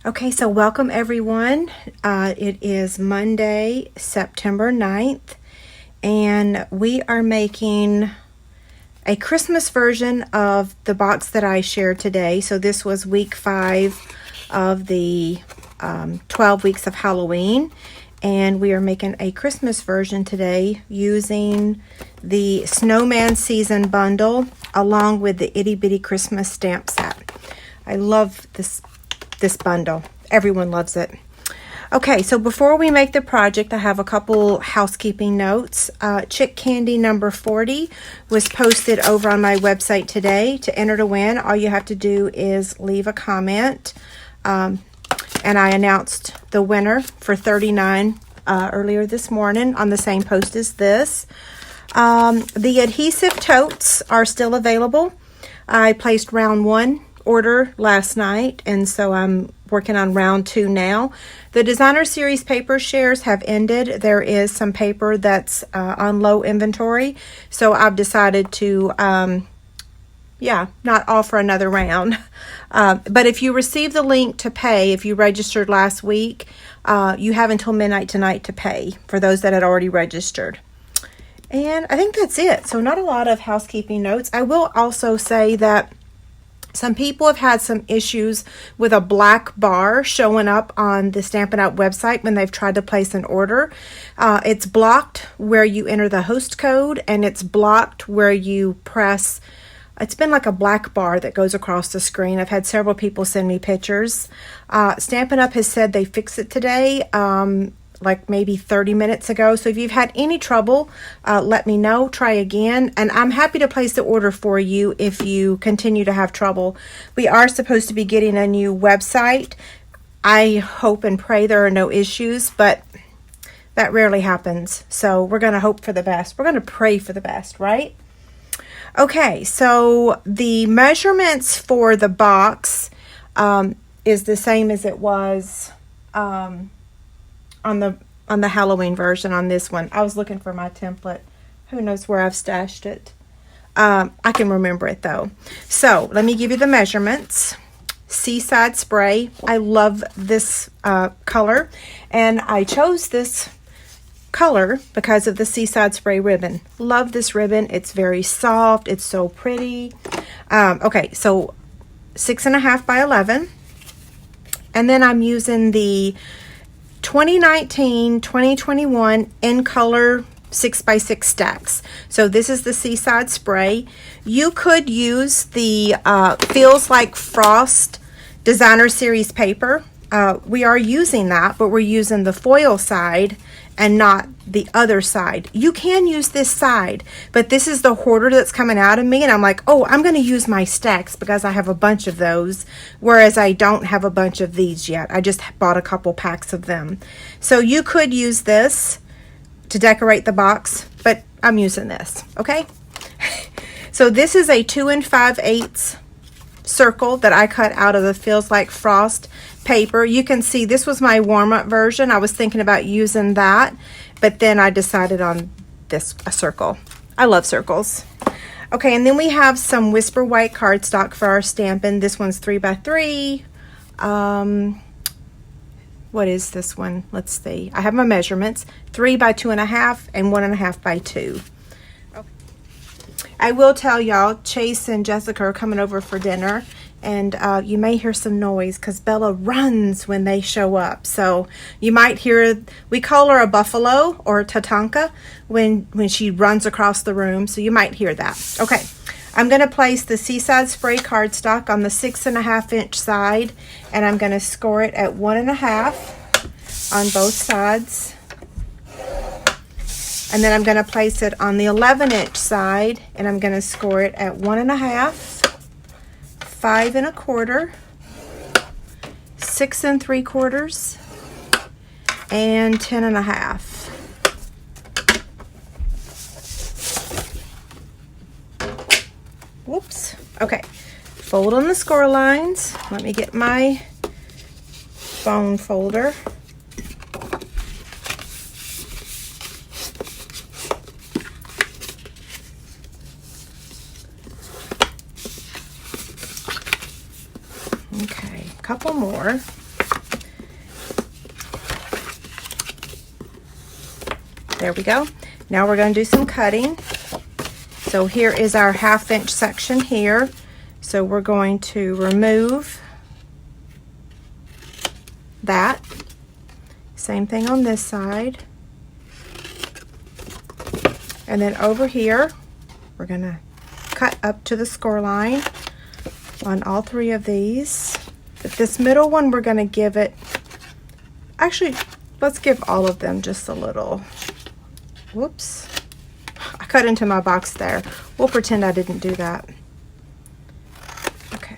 Okay, so welcome everyone. It is Monday, September 9th, and we are making a Christmas version of the box that I shared today. So this was week 5 of the 12 weeks of Halloween, and we are making a Christmas version today using the Snowman Season bundle along with the Itty Bitty Christmas stamp set. I love this bundle. Everyone loves it. Okay, so before we make the project, I have a couple housekeeping notes. Chick Candy number 40 was posted over on my website today. To enter to win, all you have to do is leave a comment. And I announced the winner for 39 earlier this morning on the same post as this. The adhesive totes are still available. I placed round 1 order last night, and so I'm working on round 2 now. The designer series paper shares have ended. There is some paper that's on low inventory, so I've decided to not offer another round. But if you receive the link to pay, if you registered last week, you have until midnight tonight to pay for those that had already registered. And I think that's it. So not a lot of housekeeping notes. I will also say that some people have had some issues with a black bar showing up on the Stampin' Up! Website when they've tried to place an order. It's blocked where you enter the host code, and it's blocked where you press. It's been like a black bar that goes across the screen. I've had several people send me pictures. Stampin' Up! Has said they fixed it today, like maybe 30 minutes ago. So if you've had any trouble, let me know. Try again. And I'm happy to place the order for you if you continue to have trouble. We are supposed to be getting a new website. I hope and pray there are no issues, but that rarely happens. So we're going to hope for the best. We're going to pray for the best, right? Okay, so the measurements for the box is the same as it was on the Halloween version on this one. I was looking for my template. Who knows where I've stashed it? I can remember it though. So let me give you the measurements. Seaside Spray. I love this color, and I chose this color because of the Seaside Spray ribbon. Love this ribbon. It's very soft. It's so pretty. Okay, so 6.5 by 11, and then I'm using the 2019-2021 in color 6x6 stacks. So this is the Seaside Spray. You could use the Feels Like Frost designer series paper. We are using that, but we're using the foil side and not the other side. You can use this side, but this is the hoarder that's coming out of me, and I'm like, oh, I'm going to use my stacks because I have a bunch of those, whereas I don't have a bunch of these yet. I just bought a couple packs of them. So you could use this to decorate the box, but I'm using this, okay? So this is a 2 5/8 circle that I cut out of the Feels Like Frost paper. You can see this was my warm-up version. I was thinking about using that, but then I decided on this, a circle. I love circles. Okay, and then we have some Whisper White cardstock for our stamping. This one's 3x3. What is this one? Let's see. I have my measurements. 3 by 2.5 and 1.5 by 2. I will tell y'all, Chase and Jessica are coming over for dinner, and you may hear some noise because Bella runs when they show up. So you might hear, we call her a buffalo or a tatanka when she runs across the room, so you might hear that. Okay, I'm going to place the Seaside Spray cardstock on the 6.5-inch side, and I'm going to score it at 1.5 on both sides. And then I'm going to place it on the 11-inch side, and I'm going to score it at 1.5, 5 1/4, 6 3/4, and 10.5. Whoops. Okay. Fold on the score lines. Let me get my phone folder. Okay, a couple more. There we go. Now we're going to do some cutting. So here is our 1/2 inch section here. So we're going to remove that. Same thing on this side. And then over here, we're going to cut up to the score line on all 3 of these. But this middle one, we're going to give it, actually, let's give all of them just a little. Whoops. I cut into my box there. We'll pretend I didn't do that. Okay.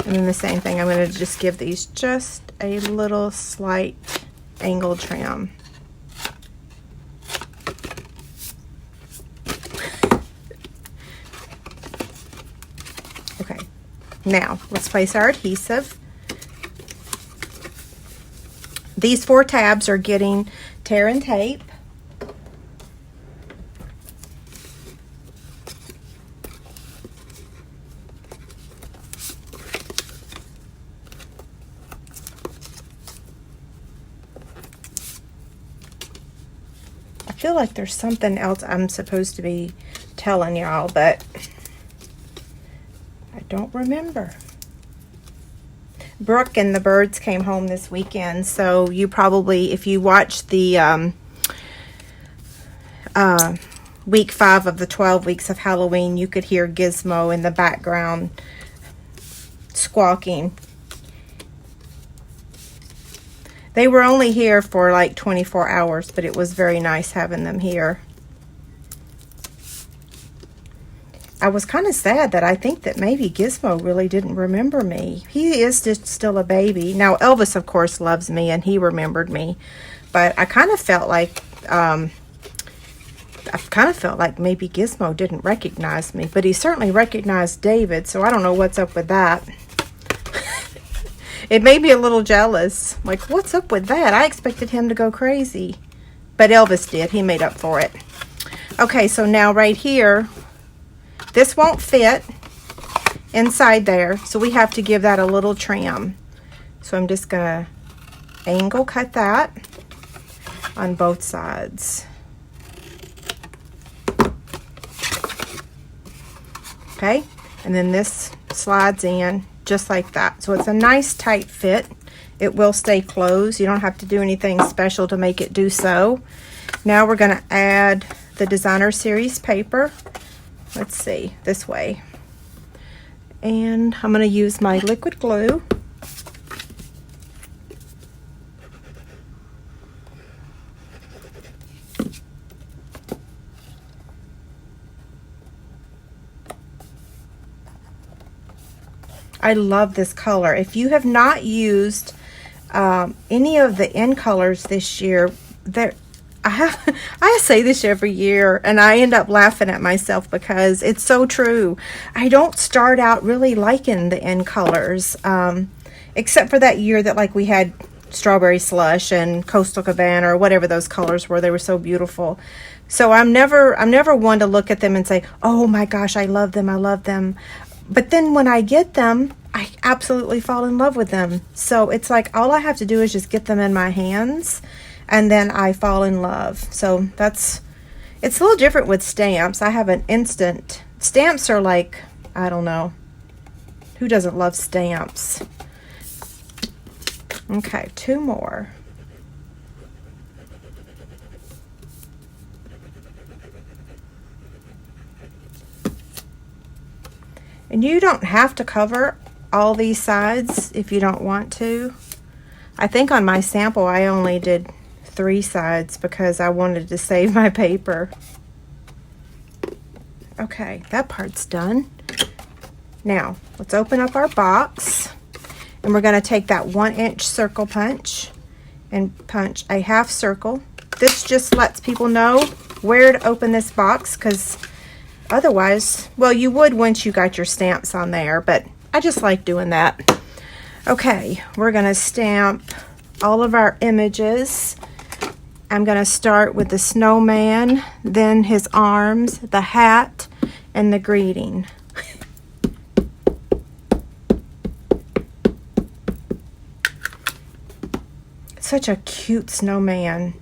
And then the same thing, I'm going to just give these just a little slight angle trim. Okay, now let's place our adhesive. These 4 tabs are getting tear and tape. I feel like there's something else I'm supposed to be telling y'all, but I don't remember. Brooke and the birds came home this weekend, so you probably, if you watch the week 5 of the 12 weeks of Halloween, you could hear Gizmo in the background squawking. They were only here for like 24 hours, but it was very nice having them here. I was kind of sad that I think that maybe Gizmo really didn't remember me. He is just still a baby. Now, Elvis, of course, loves me, and he remembered me. But I kind of felt like, maybe Gizmo didn't recognize me. But he certainly recognized David, so I don't know what's up with that. It made me a little jealous. Like, what's up with that? I expected him to go crazy. But Elvis did. He made up for it. Okay, so now right here, this won't fit inside there, so we have to give that a little trim. So I'm just going to angle cut that on both sides. Okay, and then this slides in just like that. So it's a nice tight fit. It will stay closed. You don't have to do anything special to make it do so. Now we're going to add the Designer Series paper. Let's see, this way. And I'm going to use my liquid glue. I love this color. If you have not used any of the in colors this year, I say this every year, and I end up laughing at myself because it's so true. I don't start out really liking the in colors, except for that year that like we had Strawberry Slush and Coastal Cabana or whatever those colors were. They were so beautiful. So I'm never one to look at them and say, oh my gosh, I love them, I love them. But then when I get them, I absolutely fall in love with them. So it's like all I have to do is just get them in my hands, and then I fall in love. So it's a little different with stamps. I have an instant. Stamps are like, I don't know. Who doesn't love stamps? Okay, 2 more. And you don't have to cover all these sides if you don't want to. I think on my sample I only did 3 sides because I wanted to save my paper. Okay, that part's done. Now, let's open up our box, and we're going to take that 1-inch circle punch and punch a half circle. This just lets people know where to open this box, because otherwise, well, you would once you got your stamps on there, but I just like doing that. Okay, we're going to stamp all of our images. I'm going to start with the snowman, then his arms, the hat, and the greeting. Such a cute snowman.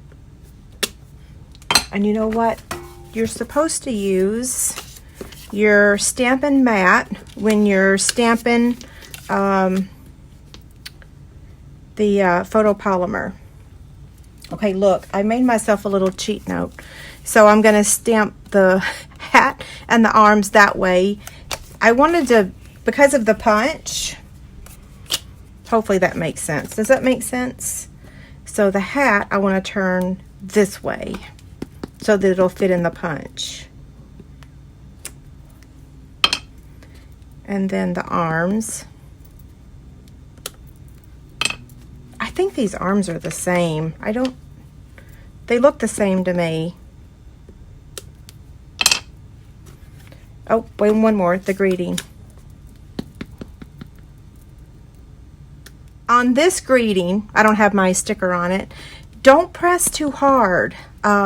And you know what? You're supposed to use your Stampin' mat when you're stamping the photopolymer. Okay, look, I made myself a little cheat note. So I'm going to stamp the hat and the arms that way. I wanted to, because of the punch, hopefully that makes sense. Does that make sense? So the hat, I want to turn this way so that it'll fit in the punch. And then the arms. I think these arms are the same. They look the same to me. Oh, wait, one more, the greeting. On this greeting, I don't have my sticker on it. Don't press too hard.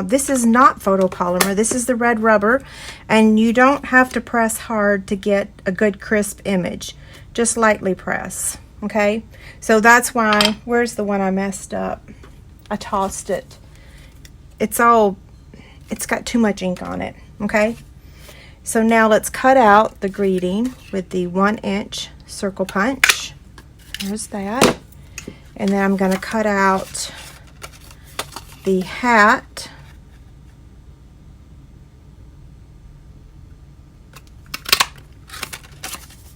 This is not photopolymer. This is the red rubber, and you don't have to press hard to get a good crisp image. Just lightly press, okay? So that's why, where's the one I messed up? I tossed it. It's got too much ink on it, okay? So now let's cut out the greeting with the 1-inch circle punch. There's that. And then I'm going to cut out the hat.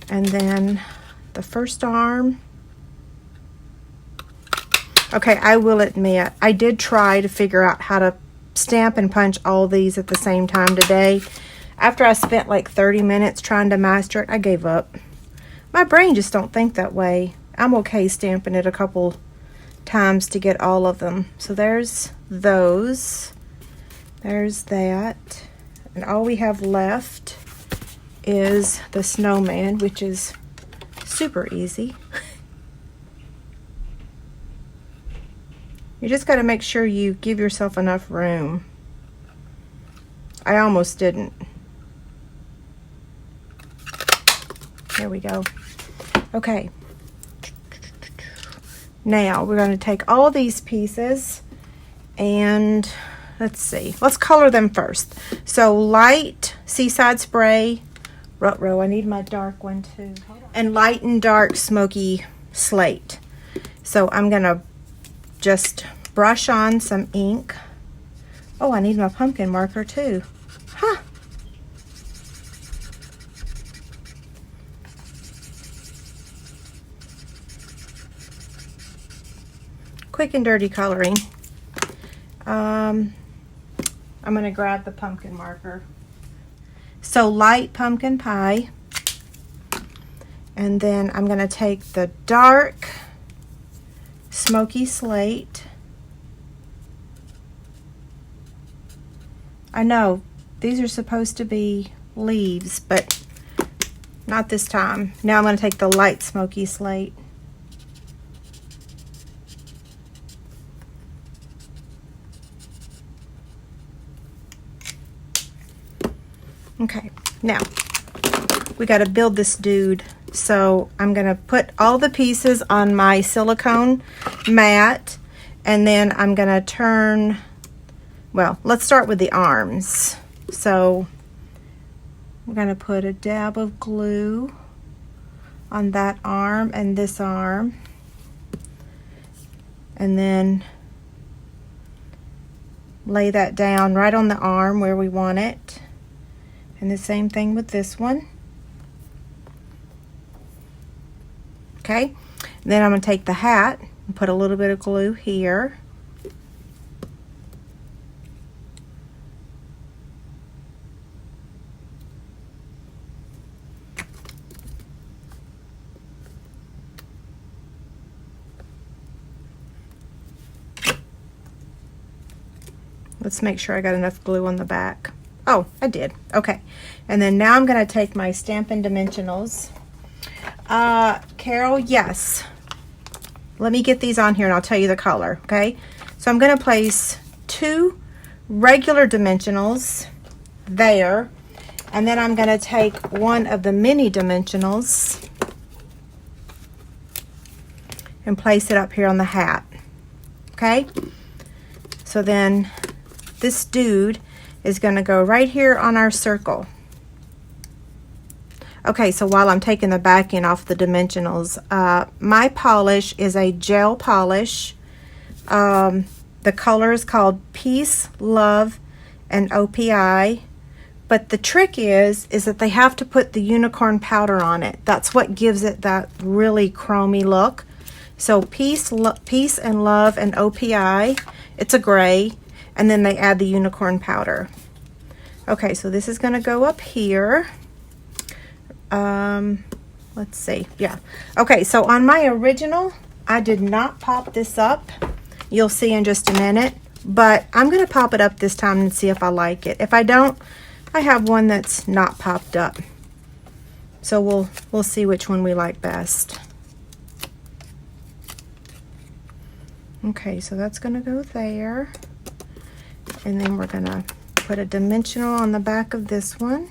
And then the first arm. Okay, I will admit, I did try to figure out how to stamp and punch all these at the same time today. After I spent like 30 minutes trying to master it, I gave up. My brain just don't think that way. I'm okay stamping it a couple times to get all of them. So there's those. There's that. And all we have left is the snowman, which is super easy. You just got to make sure you give yourself enough room. I almost didn't. There we go. Okay. Now we're going to take all of these pieces and let's see. Let's color them first. So light Seaside Spray. Ruh-roh, I need my dark one too. And light and dark Smoky Slate. So I'm going to just brush on some ink. Oh, I need my pumpkin marker too. Huh. Quick and dirty coloring. I'm going to grab the pumpkin marker. So light pumpkin pie. And then I'm going to take the dark Smoky Slate. I know these are supposed to be leaves, but not this time. Now I'm going to take the light Smoky Slate. Okay, now we got to build this dude. So I'm going to put all the pieces on my silicone mat, and then I'm going to turn, well, let's start with the arms. So I'm going to put a dab of glue on that arm and this arm, and then lay that down right on the arm where we want it. And the same thing with this one. Okay, then I'm going to take the hat and put a little bit of glue here. Let's make sure I got enough glue on the back. Oh, I did. Okay. And then now I'm going to take my Stampin' Dimensionals. Carol, yes. Let me get these on here and I'll tell you the color, okay? So I'm going to place 2 regular dimensionals there. And then I'm going to take one of the mini dimensionals and place it up here on the hat. okay? So then this dude is going to go right here on our circle. Okay, so while I'm taking the backing off the dimensionals, my polish is a gel polish. The color is called Peace, Love, and OPI. But the trick is that they have to put the unicorn powder on it. That's what gives it that really chromy look. So Peace and Love and OPI, it's a gray, and then they add the unicorn powder. Okay, so this is going to go up here. Let's see. Yeah. Okay, so on my original, I did not pop this up. You'll see in just a minute, but I'm going to pop it up this time and see if I like it. If I don't, I have one that's not popped up. So we'll see which one we like best. Okay, so that's going to go there. And then we're going to put a dimensional on the back of this one.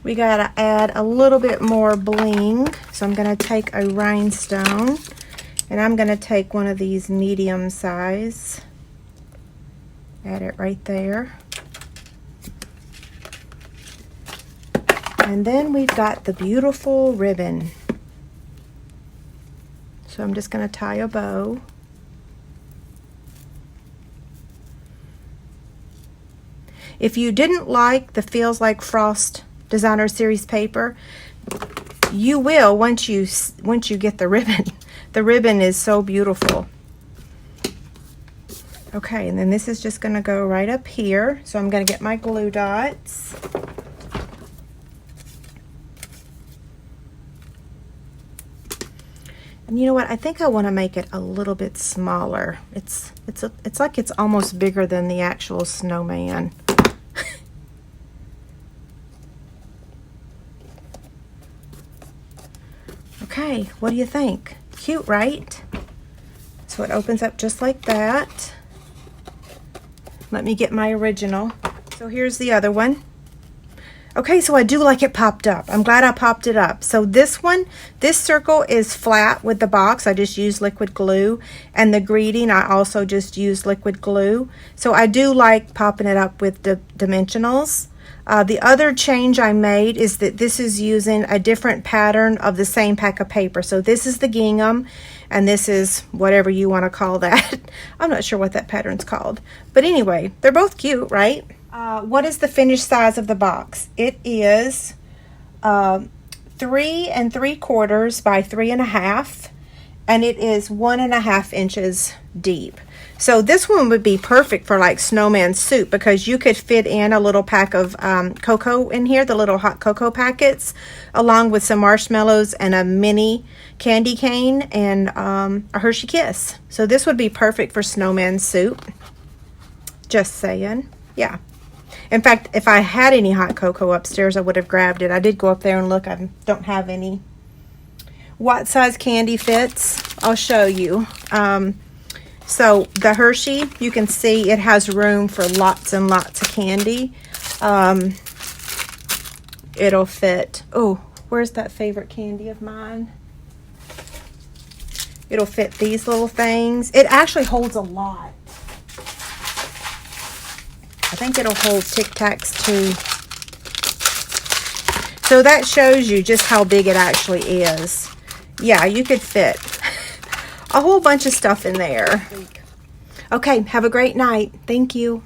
We got to add a little bit more bling. So I'm going to take a rhinestone, and I'm going to take one of these medium size. Add it right there. And then we've got the beautiful ribbon. So I'm just going to tie a bow. If you didn't like the Feels Like Frost Designer Series paper, you will once you get the ribbon. The ribbon is so beautiful. Okay, and then this is just going to go right up here. So I'm going to get my glue dots. And you know what? I think I want to make it a little bit smaller. It's like it's almost bigger than the actual snowman. Okay, what do you think? Cute, right? So it opens up just like that. Let me get my original. So here's the other one. Okay, so I do like it popped up. I'm glad I popped it up. So this one, this circle is flat with the box. I just used liquid glue. And the greeting, I also just used liquid glue. So I do like popping it up with the dimensionals. The other change I made is that this is using a different pattern of the same pack of paper. So this is the gingham, and this is whatever you want to call that. I'm not sure what that pattern's called. But anyway, they're both cute, right? What is the finished size of the box? It is 3 3/4 by 3.5, and it is 1.5 inches deep. So this one would be perfect for like snowman soup, because you could fit in a little pack of cocoa in here, the little hot cocoa packets, along with some marshmallows and a mini candy cane and a Hershey Kiss. So this would be perfect for snowman soup. Just saying. Yeah. In fact, if I had any hot cocoa upstairs, I would have grabbed it. I did go up there and look. I don't have any. What size candy fits? I'll show you. So the Hershey, you can see it has room for lots and lots of candy. It'll fit. Oh, where's that favorite candy of mine? It'll fit these little things. It actually holds a lot. I think it'll hold Tic Tacs too. So that shows you just how big it actually is. Yeah, you could fit a whole bunch of stuff in there. Okay, have a great night. Thank you.